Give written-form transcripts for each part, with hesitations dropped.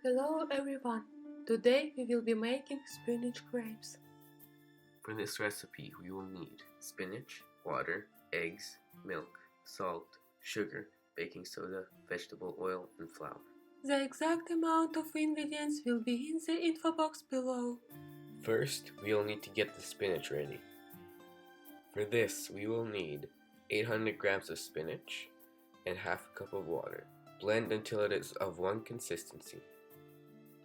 Hello everyone! Today we will be making spinach crepes. For this recipe, we will need spinach, water, eggs, milk, salt, sugar, baking soda, vegetable oil, and flour. The exact amount of ingredients will be in the info box below. First, we will need to get the spinach ready. For this, we will need 800 grams of spinach and half a cup of water. Blend until it is of one consistency.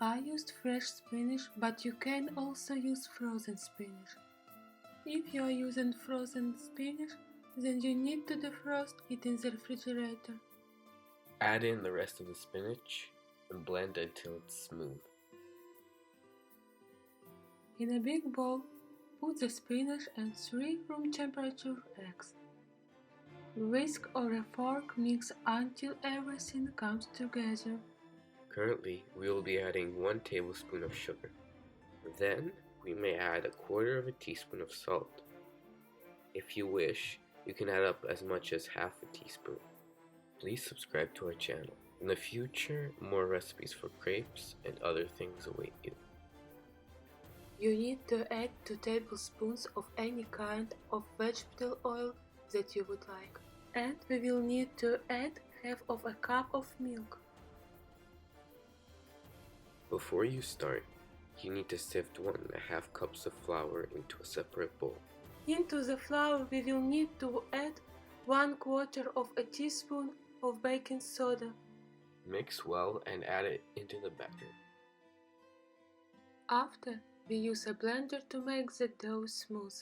I used fresh spinach, but you can also use frozen spinach. If you are using frozen spinach, then you need to defrost it in the refrigerator. Add in the rest of the spinach and blend until it's smooth. In a big bowl, put the spinach and 3 room temperature eggs. Whisk or a fork mix until everything comes together. Currently, we will be adding 1 tablespoon of sugar. Then, we may add 1/4 teaspoon of salt. If you wish, you can add up as much as half a teaspoon. Please subscribe to our channel. In the future, more recipes for crepes and other things await you. You need to add 2 tablespoons of any kind of vegetable oil that you would like. And we will need to add half of a cup of milk. Before you start, you need to sift 1.5 cups of flour into a separate bowl. Into the flour we will need to add 1/4 teaspoon of baking soda. Mix well and add it into the batter. After, we use a blender to make the dough smooth.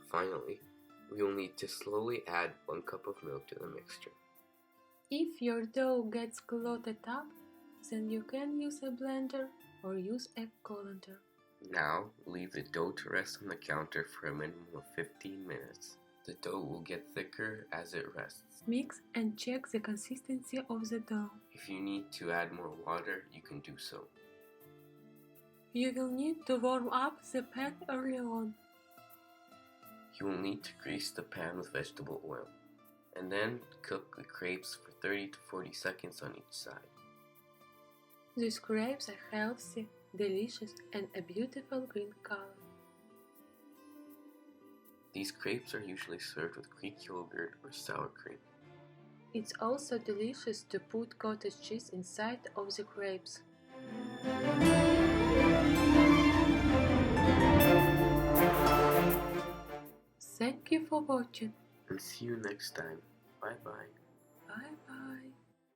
Finally, we will need to slowly add 1 cup of milk to the mixture. If your dough gets clotted up, then you can use a blender or use a colander. Now, leave the dough to rest on the counter for a minimum of 15 minutes. The dough will get thicker as it rests. Mix and check the consistency of the dough. If you need to add more water, you can do so. You will need to warm up the pan early on. You will need to grease the pan with vegetable oil, and then cook the crepes for 30 to 40 seconds on each side. These crepes are healthy, delicious, and a beautiful green color. These crepes are usually served with Greek yogurt or sour cream. It's also delicious to put cottage cheese inside of the crepes. Thank you for watching. And see you next time. Bye bye.